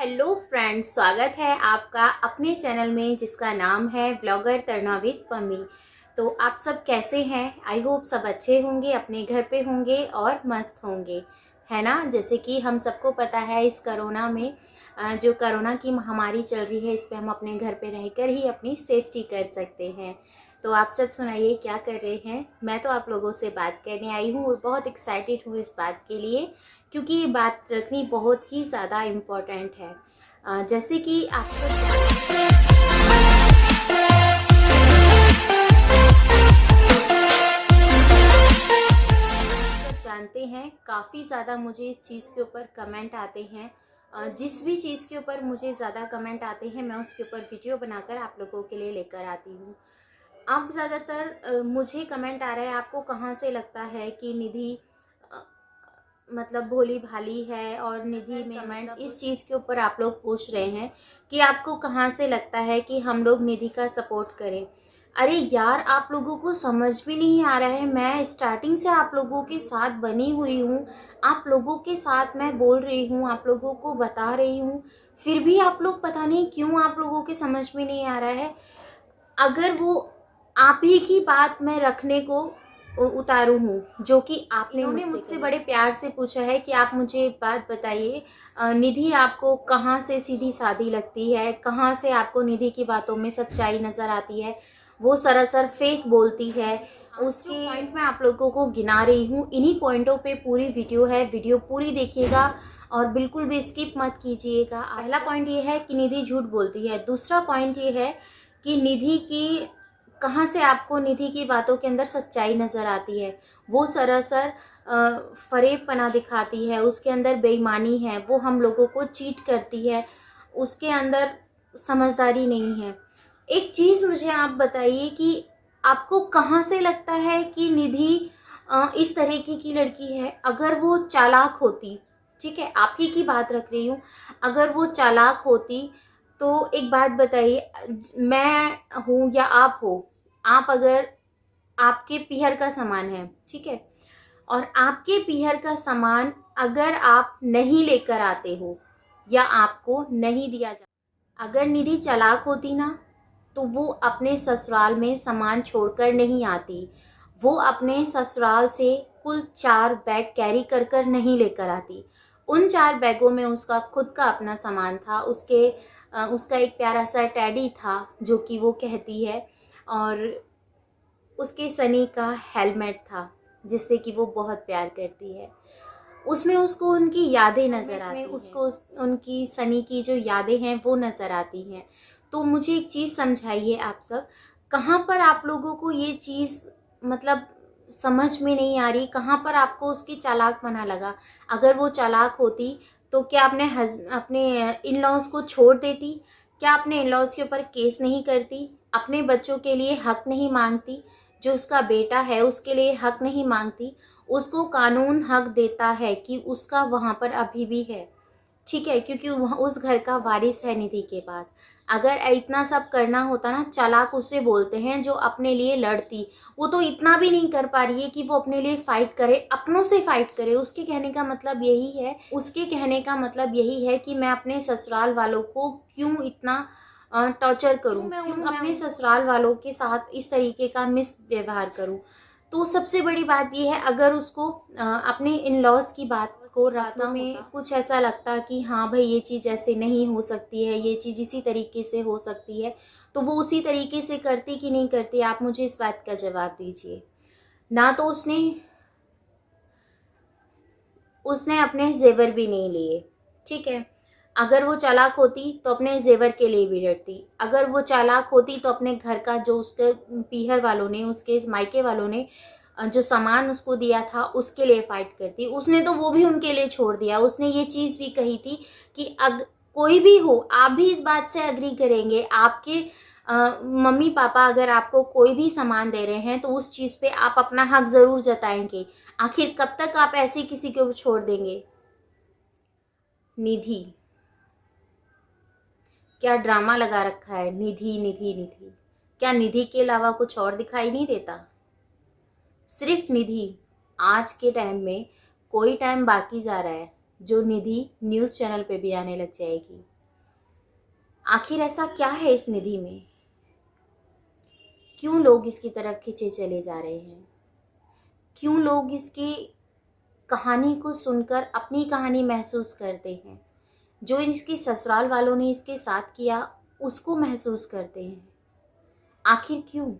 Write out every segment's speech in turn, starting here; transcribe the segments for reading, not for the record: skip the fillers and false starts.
Hello friends, स्वागत है आपका अपने चैनल में जिसका नाम है ब्लॉगर तरना विद पम्मी। तो आप सब कैसे हैं? आई होप सब अच्छे होंगे, अपने घर पे होंगे और मस्त होंगे, है ना। जैसे कि हम सबको पता है इस कोरोना में जो कोरोना की महामारी चल रही है, इस पे हम अपने घर पे रहकर ही अपनी सेफ्टी कर सकते हैं। तो आप सब सुनाइए क्या कर रहे हैं। मैं तो आप लोगों से बात करने आई हूँ और बहुत एक्साइटेड हूँ इस बात के लिए, क्योंकि ये बात रखनी बहुत ही ज़्यादा इम्पोर्टेंट है। जैसे कि आप सब जानते हैं, काफ़ी ज़्यादा मुझे इस चीज़ के ऊपर कमेंट आते हैं। जिस भी चीज़ के ऊपर मुझे ज़्यादा कमेंट आते हैं, मैं उसके ऊपर वीडियो बनाकर आप लोगों के लिए लेकर आती हूँ। अब ज़्यादातर मुझे कमेंट आ रहा है, आपको कहाँ से लगता है कि निधि अ, मतलब भोली भाली है, और निधि में कमेंट इस चीज़ के ऊपर आप लोग पूछ रहे हैं कि आपको कहाँ से लगता है कि हम लोग निधि का सपोर्ट करें। अरे यार, आप लोगों को समझ भी नहीं आ रहा है। मैं स्टार्टिंग से आप लोगों के साथ बनी हुई हूँ, आप लोगों के साथ मैं बोल रही हूँ, आप लोगों को बता रही हूँ, फिर भी आप लोग पता नहीं क्यों आप लोगों के समझ में नहीं आ रहा है। अगर वो आप ही की बात मैं रखने को उतारू हूँ, जो कि आपने मुझसे बड़े प्यार से पूछा है कि आप मुझे एक बात बताइए, निधि आपको कहाँ से सीधी सादी लगती है, कहाँ से आपको निधि की बातों में सच्चाई नज़र आती है। वो सरासर फेक बोलती है। उसके पॉइंट मैं आप लोगों को गिना रही हूँ, इन्हीं पॉइंटों पे पूरी वीडियो है, वीडियो पूरी देखिएगा और बिल्कुल भी स्किप मत कीजिएगा। पहला पॉइंट ये है कि निधि झूठ बोलती है। दूसरा पॉइंट ये है कि निधि की कहाँ से आपको निधि की बातों के अंदर सच्चाई नज़र आती है। वो सरासर फरेबपना दिखाती है, उसके अंदर बेईमानी है, वो हम लोगों को चीट करती है, उसके अंदर समझदारी नहीं है। एक चीज़ मुझे आप बताइए कि आपको कहाँ से लगता है कि निधि इस तरीके की लड़की है। अगर वो चालाक होती, ठीक है, आप ही की बात रख रही हूँ, अगर वो चालाक होती तो एक बात बताइए, मैं हूँ या आप हो, आप अगर आपके पीहर का सामान है, ठीक है, और आपके पीहर का सामान अगर आप नहीं लेकर आते हो या आपको नहीं दिया जाता, अगर निधि चालाक होती ना, तो वो अपने ससुराल में सामान छोड़कर नहीं आती। वो अपने ससुराल से कुल 4 बैग कैरी कर कर नहीं लेकर आती। उन 4 बैगों में उसका खुद का अपना सामान था, उसका एक प्यारा सा टैडी था जो कि वो कहती है, और उसके सनी का हेलमेट था जिससे कि वो बहुत प्यार करती है। उसमें उसको उनकी यादें नज़र आती हैं, उसको उनकी सनी की जो यादें हैं वो नज़र आती हैं। तो मुझे एक चीज़ समझाइए आप सब, कहाँ पर आप लोगों को ये चीज़ मतलब समझ में नहीं आ रही, कहाँ पर आपको उसकी चालाकपना लगा। अगर वो चालाक होती तो क्या अपने इन लॉज को छोड़ देती? क्या अपने इन लॉज के ऊपर केस नहीं करती? अपने बच्चों के लिए हक नहीं मांगती? जो उसका बेटा है उसके लिए हक नहीं मांगती? उसको कानून हक देता है कि उसका वहाँ पर अभी भी है, ठीक है, क्योंकि वह उस घर का वारिस है निधि के पास। अगर इतना सब करना होता ना, चालाक उसे बोलते हैं जो अपने लिए लड़ती। वो तो इतना भी नहीं कर पा रही है कि वो अपने लिए फाइट करे, अपनों से फाइट करे। उसके कहने का मतलब यही है, उसके कहने का मतलब यही है कि मैं अपने ससुराल वालों को क्यों इतना टॉर्चर करूं, क्यों अपने ससुराल वालों के साथ इस तरीके का मिस व्यवहार करूं। तो सबसे बड़ी बात यह है, अगर उसको अपने इन लॉज की बात को रखना में कुछ ऐसा लगता कि हाँ भाई ये चीज़ ऐसे नहीं हो सकती है, ये चीज़ इसी तरीके से हो सकती है, तो वो उसी तरीके से करती कि नहीं करती? आप मुझे इस बात का जवाब दीजिए। ना तो उसने अपने जेवर भी नहीं लिए, ठीक है। अगर वो चालाक होती तो अपने जेवर के लिए भी लड़ती। अगर वो चालाक होती तो अपने घर का जो उसके पीहर वालों ने, उसके मायके वालों ने जो सामान उसको दिया था उसके लिए फाइट करती। उसने तो वो भी उनके लिए छोड़ दिया। उसने ये चीज़ भी कही थी कि कोई भी हो, आप भी इस बात से अग्री करेंगे, आपके मम्मी पापा अगर आपको कोई भी सामान दे रहे हैं तो उस चीज़ पे आप अपना हक ज़रूर जताएंगे। आखिर कब तक आप ऐसे किसी को छोड़ देंगे? निधि, क्या ड्रामा लगा रखा है? निधि निधि निधि, क्या निधि के अलावा कुछ और दिखाई नहीं देता? सिर्फ निधि। आज के टाइम में कोई टाइम बाकी जा रहा है जो निधि न्यूज़ चैनल पे भी आने लग जाएगी। आखिर ऐसा क्या है इस निधि में? क्यों लोग इसकी तरफ खींचे चले जा रहे हैं? क्यों लोग इसकी कहानी को सुनकर अपनी कहानी महसूस करते हैं? जो इसके ससुराल वालों ने इसके साथ किया उसको महसूस करते हैं। आखिर क्यों?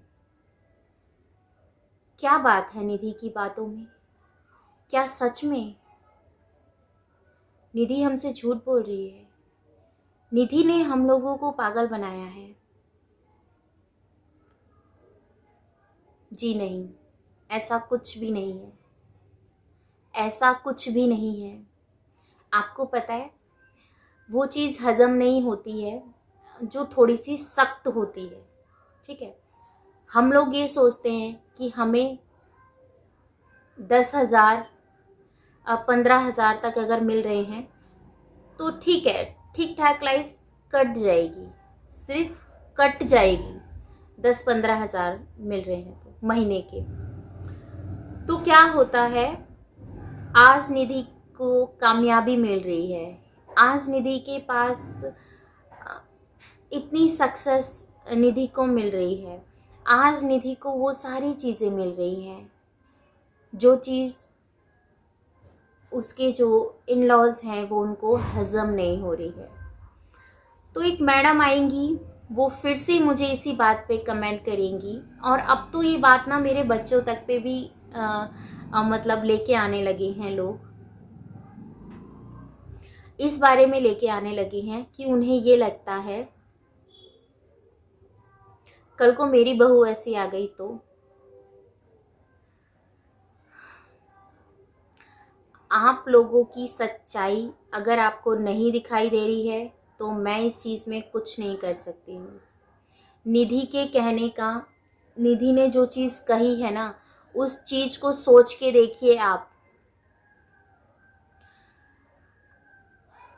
क्या बात है निधि की बातों में? क्या सच में निधि हमसे झूठ बोल रही है? निधि ने हम लोगों को पागल बनाया है? जी नहीं, ऐसा कुछ भी नहीं है। ऐसा कुछ भी नहीं है। आपको पता है, वो चीज़ हजम नहीं होती है जो थोड़ी सी सख्त होती है। ठीक है, हम लोग ये सोचते हैं कि हमें 10,000 15,000 तक अगर मिल रहे हैं तो ठीक है, ठीक ठाक लाइफ कट जाएगी, सिर्फ कट जाएगी। 10-15,000 मिल रहे हैं तो महीने के। तो क्या होता है, आज निधि को कामयाबी मिल रही है, आज निधि के पास इतनी सक्सेस निधि को मिल रही है, आज निधि को वो सारी चीज़ें मिल रही हैं जो चीज़ उसके जो इन लॉज हैं वो उनको हजम नहीं हो रही है। तो एक मैडम आएंगी, वो फिर से मुझे इसी बात पे कमेंट करेंगी, और अब तो ये बात ना मेरे बच्चों तक पे भी मतलब लेके आने लगे हैं लोग, इस बारे में लेके आने लगे हैं कि उन्हें ये लगता है कल को मेरी बहू ऐसी आ गई तो। आप लोगों की सच्चाई अगर आपको नहीं दिखाई दे रही है तो मैं इस चीज़ में कुछ नहीं कर सकती हूँ। निधि के कहने का, निधि ने जो चीज़ कही है ना, उस चीज़ को सोच के देखिए आप।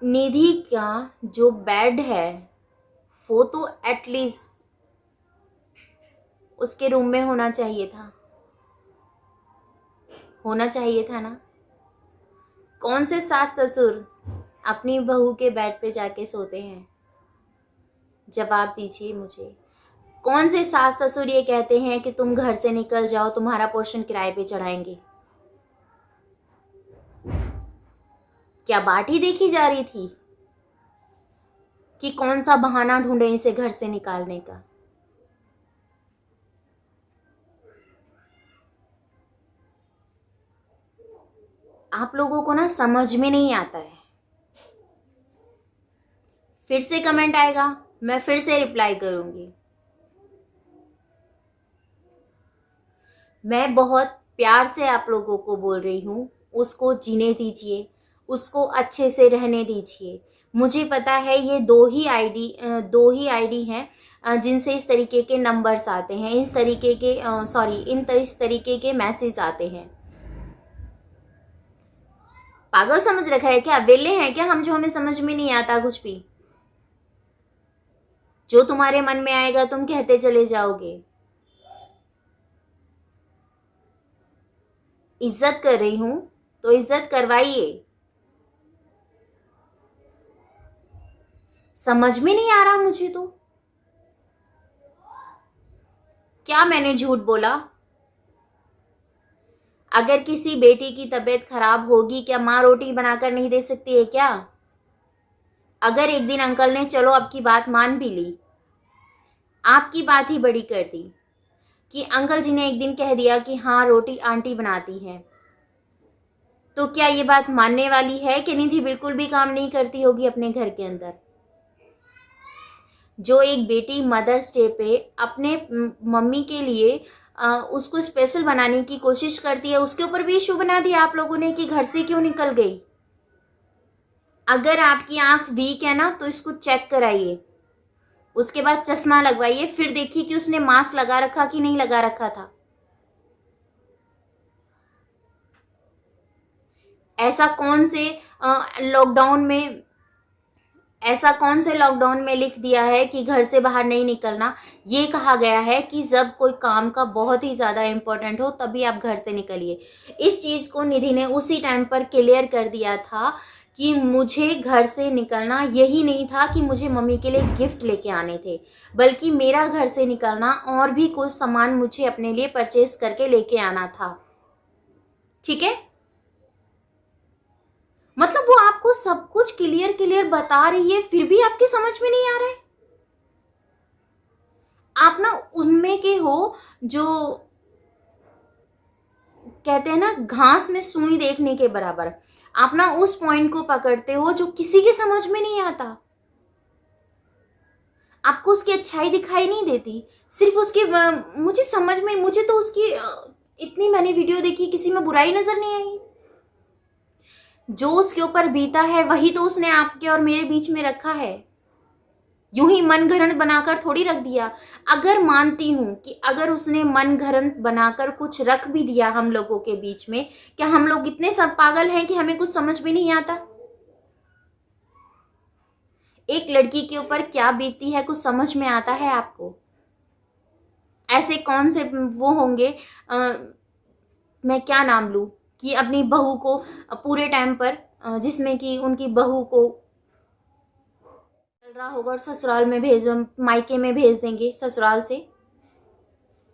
निधि का जो बेड है वो तो एटलीस्ट उसके रूम में होना चाहिए था, होना चाहिए था ना। कौन से सास ससुर अपनी बहू के बेड पे जाके सोते हैं? जवाब दीजिए मुझे। कौन से सास ससुर ये कहते हैं कि तुम घर से निकल जाओ, तुम्हारा पोर्शन किराए पे चढ़ाएंगे? क्या बाटी देखी जा रही थी कि कौन सा बहाना ढूंढे इसे घर से निकालने का? आप लोगों को ना समझ में नहीं आता है। फिर से कमेंट आएगा, मैं फिर से रिप्लाई करूंगी। मैं बहुत प्यार से आप लोगों को बोल रही हूँ, उसको जीने दीजिए, उसको अच्छे से रहने दीजिए। मुझे पता है ये दो ही आईडी हैं जिनसे इस तरीके के नंबर्स आते हैं, इस तरीके के मैसेज आते हैं। पागल समझ रखा है क्या? वेले हैं क्या हम, जो हमें समझ में नहीं आता कुछ भी? जो तुम्हारे मन में आएगा तुम कहते चले जाओगे। इज्जत कर रही हूं तो इज्जत करवाइए। समझ में नहीं आ रहा मुझे तो, क्या मैंने झूठ बोला? अगर किसी बेटी की तबीयत खराब होगी, क्या माँ रोटी बनाकर नहीं दे सकती है क्या? अगर एक दिन अंकल ने चलो अब की बात मान भी ली, आपकी बात ही बड़ी कर दी कि अंकल जी ने एक दिन कह दिया कि हाँ रोटी आंटी बनाती है, तो क्या ये बात मानने वाली है कि निधि बिल्कुल भी काम नहीं करती होगी अपने घर के अंदर? जो एक बेटी मदर्स डे पे अपने मम्मी के लिए उसको स्पेशल बनाने की कोशिश करती है, उसके ऊपर भी इशू बना दिया आप लोगों ने कि घर से क्यों निकल गई। अगर आपकी आंख वीक है ना तो इसको चेक कराइए, उसके बाद चश्मा लगवाइए, फिर देखिए कि उसने मास्क लगा रखा कि नहीं लगा रखा था। ऐसा कौन से लॉकडाउन में लिख दिया है कि घर से बाहर नहीं निकलना? ये कहा गया है कि जब कोई काम का बहुत ही ज़्यादा इम्पोर्टेंट हो तभी आप घर से निकलिए। इस चीज़ को निधि ने उसी टाइम पर क्लियर कर दिया था कि मुझे घर से निकलना यही नहीं था कि मुझे मम्मी के लिए गिफ्ट लेके आने थे, बल्कि मेरा घर से निकलना और भी कुछ सामान मुझे अपने लिए परचेज करके लेके आना था। ठीक है, मतलब वो आपको सब कुछ क्लियर क्लियर बता रही है, फिर भी आपकी समझ में नहीं आ रहा है। आप ना उनमें के हो जो कहते हैं ना घास में सुई देखने के बराबर, आप ना उस पॉइंट को पकड़ते हो जो किसी के समझ में नहीं आता। आपको उसकी अच्छाई दिखाई नहीं देती, सिर्फ उसकी मुझे समझ में, मुझे तो उसकी इतनी मैंने वीडियो देखी, किसी में बुराई नजर नहीं आई। जो उसके ऊपर बीता है वही तो उसने आपके और मेरे बीच में रखा है, यूं ही मन घड़ंत बनाकर थोड़ी रख दिया। अगर मानती हूं कि अगर उसने मन घड़ंत बनाकर कुछ रख भी दिया हम लोगों के बीच में, क्या हम लोग इतने सब पागल हैं कि हमें कुछ समझ में नहीं आता? एक लड़की के ऊपर क्या बीतती है कुछ समझ में आता है आपको? ऐसे कौन से वो होंगे, मैं क्या नाम लूं, कि अपनी बहू को पूरे टाइम पर जिसमें कि उनकी बहू को चल रहा होगा और ससुराल में भेज, मायके में भेज देंगे ससुराल से।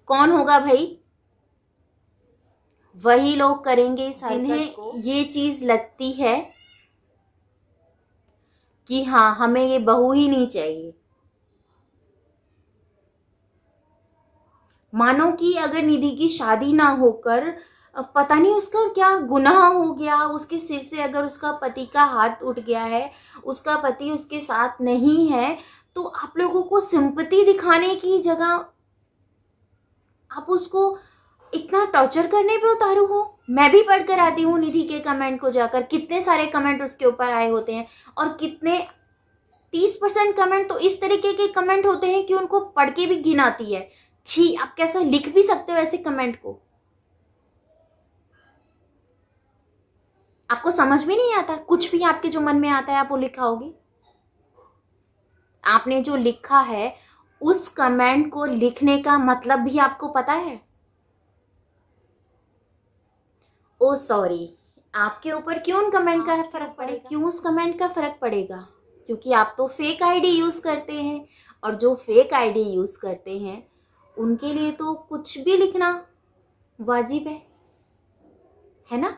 कौन होगा भाई? वही लोग करेंगे इस हरकत को। ये चीज लगती है कि हाँ हमें ये बहू ही नहीं चाहिए। मानो कि अगर निधि की शादी ना होकर पता नहीं उसका क्या गुनाह हो गया, उसके सिर से अगर उसका पति का हाथ उठ गया है, उसका पति उसके साथ नहीं है, तो आप लोगों को सिंपैथी दिखाने की जगह आप उसको इतना टॉर्चर करने पे उतारू हो। मैं भी पढ़कर आती हूँ निधि के कमेंट को जाकर, कितने सारे कमेंट उसके ऊपर आए होते हैं, और कितने 30% कमेंट तो इस तरीके के कमेंट होते हैं कि उनको पढ़ के भी घिन आती है। छी, आप कैसा लिख भी सकते हो ऐसे कमेंट को? आपको समझ में नहीं आता, कुछ भी आपके जो मन में आता है आप वो लिखाओगे। आपने जो लिखा है उस कमेंट को लिखने का मतलब भी आपको पता है? ओ सॉरी, आपके ऊपर क्यों उन कमेंट का फर्क पड़ेगा? क्यों उस कमेंट का फर्क पड़ेगा? क्योंकि आप तो फेक आईडी यूज करते हैं, और जो फेक आईडी यूज करते हैं उनके लिए तो कुछ भी लिखना वाजिब है ना?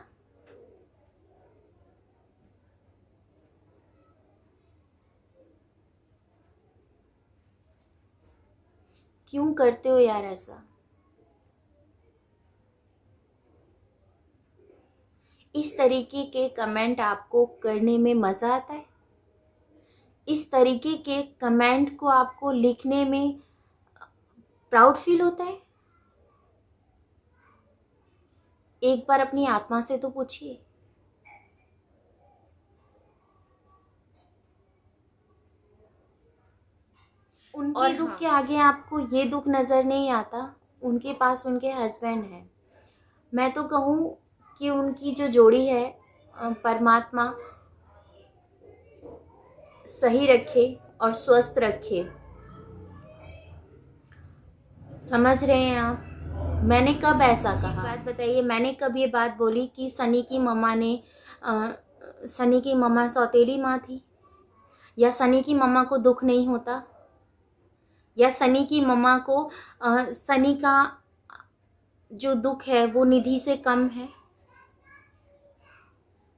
क्यों करते हो यार ऐसा? इस तरीके के कमेंट आपको करने में मजा आता है? इस तरीके के कमेंट को आपको लिखने में प्राउड फील होता है? एक बार अपनी आत्मा से तो पूछिए। उनके दुख के आगे आपको ये दुख नजर नहीं आता, उनके पास उनके हस्बैंड हैं। मैं तो कहूँ कि उनकी जो जोड़ी है परमात्मा सही रखे और स्वस्थ रखे। समझ रहे हैं आप? मैंने कब ऐसा कहा? बात बताइए, मैंने कब ये बात बोली कि सनी की मम्मा सौतेली माँ थी, या सनी की मम्मा को दुख नहीं होता, या सनी की मम्मा को सनी का जो दुख है वो निधि से कम है?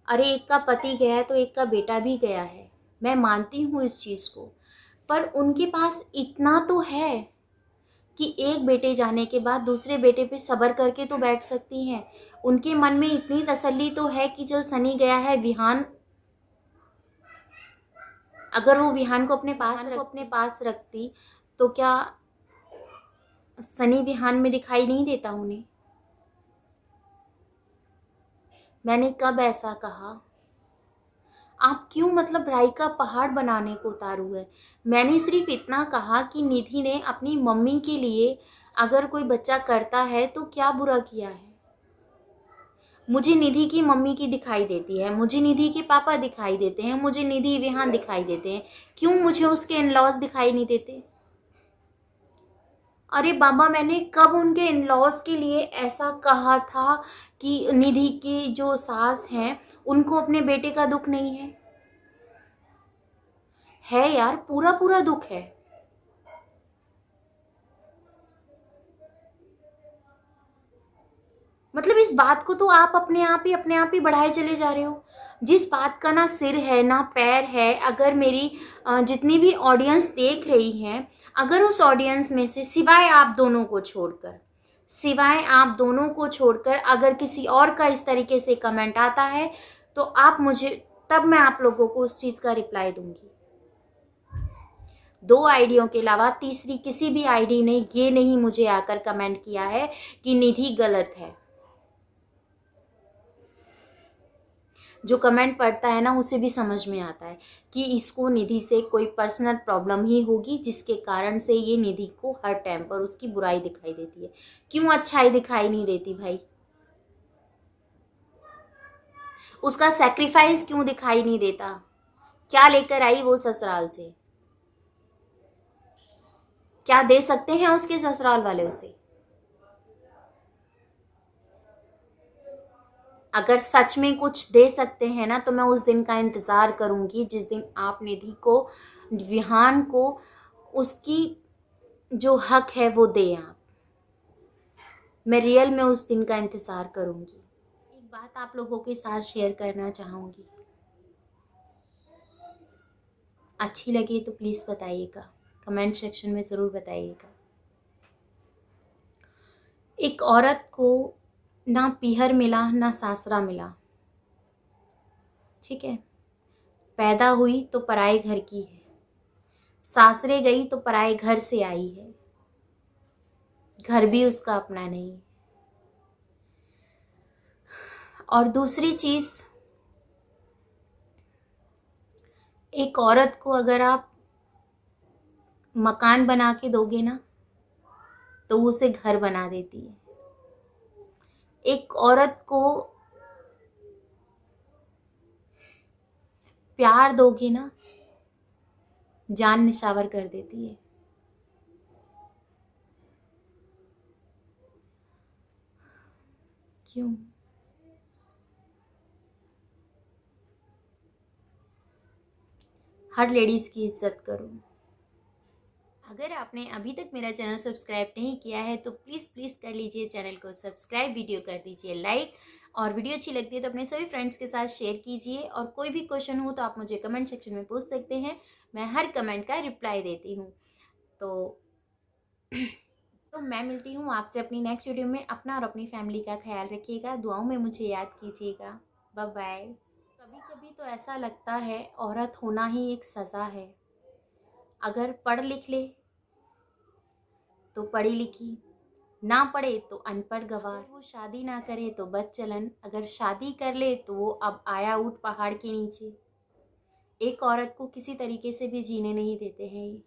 अरे एक का पति गया है तो एक का बेटा भी गया है, मैं मानती हूँ इस चीज़ को, पर उनके पास इतना तो है कि एक बेटे जाने के बाद दूसरे बेटे पे सब्र करके तो बैठ सकती हैं। उनके मन में इतनी तसल्ली तो है कि चल सनी गया है, विहान, अगर वो विहान को अपने पास रखती तो क्या सनी विहान में दिखाई नहीं देता उन्हें? मैंने कब ऐसा कहा? आप क्यों मतलब राई का पहाड़ बनाने को उतारू है? मैंने सिर्फ इतना कहा कि निधि ने अपनी मम्मी के लिए अगर कोई बच्चा करता है तो क्या बुरा किया है? मुझे निधि की मम्मी की दिखाई देती है, मुझे निधि के पापा दिखाई देते हैं, मुझे निधि विहान दिखाई देते हैं, क्यों मुझे उसके इन-लॉज दिखाई नहीं देते? अरे बाबा, मैंने कब उनके इन-लॉज के लिए ऐसा कहा था कि निधि की जो सास हैं उनको अपने बेटे का दुख नहीं है यार, पूरा पूरा दुख है। मतलब इस बात को तो आप अपने आप ही बढ़ाए चले जा रहे हो। जिस बात का ना सिर है ना पैर है, अगर मेरी जितनी भी ऑडियंस देख रही है, अगर उस ऑडियंस में से सिवाय आप दोनों को छोड़कर अगर किसी और का इस तरीके से कमेंट आता है, तो आप मुझे, तब मैं आप लोगों को उस चीज का रिप्लाई दूंगी। 2 आईडियों के अलावा तीसरी किसी भी आईडी ने ये नहीं मुझे आकर कमेंट किया है कि निधि गलत है। जो कमेंट पढ़ता है ना, उसे भी समझ में आता है कि इसको निधि से कोई पर्सनल प्रॉब्लम ही होगी, जिसके कारण से ये निधि को हर टाइम पर उसकी बुराई दिखाई देती है। क्यों अच्छाई दिखाई नहीं देती भाई? उसका सैक्रिफाइस क्यों दिखाई नहीं देता? क्या लेकर आई वो ससुराल से? क्या दे सकते हैं उसके ससुराल वाले उसे? अगर सच में कुछ दे सकते हैं ना, तो मैं उस दिन का इंतजार करूंगी जिस दिन आप निधि को, विहान को, उसकी जो हक है वो दें आप। मैं रियल में उस दिन का इंतजार करूंगी। एक बात आप लोगों के साथ शेयर करना चाहूंगी, अच्छी लगी तो प्लीज बताइएगा, कमेंट सेक्शन में जरूर बताइएगा। एक औरत को ना पीहर मिला ना सासरा मिला, ठीक है? पैदा हुई तो पराए घर की है, सासरे गई तो पराए घर से आई है, घर भी उसका अपना नहीं। और दूसरी चीज, एक औरत को अगर आप मकान बना के दोगे ना, तो वो उसे घर बना देती है। एक औरत को प्यार दोगे ना, जान निछावर कर देती है। क्यों? हर लेडीज की इज्जत करो। अगर आपने अभी तक मेरा चैनल सब्सक्राइब नहीं किया है तो प्लीज़ प्लीज़ कर लीजिए चैनल को सब्सक्राइब, वीडियो कर दीजिए लाइक, और वीडियो अच्छी लगती है तो अपने सभी फ्रेंड्स के साथ शेयर कीजिए। और कोई भी क्वेश्चन हो तो आप मुझे कमेंट सेक्शन में पूछ सकते हैं, मैं हर कमेंट का रिप्लाई देती हूँ। तो मैं मिलती हूँ आपसे अपनी नेक्स्ट वीडियो में। अपना और अपनी फैमिली का ख्याल रखिएगा, दुआओं में मुझे याद कीजिएगा। Bye bye. कभी कभी तो ऐसा लगता है औरत होना ही एक सज़ा है। अगर पढ़ लिख ले तो पढ़ी लिखी, ना पढ़े तो अनपढ़ गवार। वो शादी ना करे तो बदचलन, अगर शादी कर ले तो वो अब आया ऊट पहाड़ के नीचे। एक औरत को किसी तरीके से भी जीने नहीं देते हैं ये।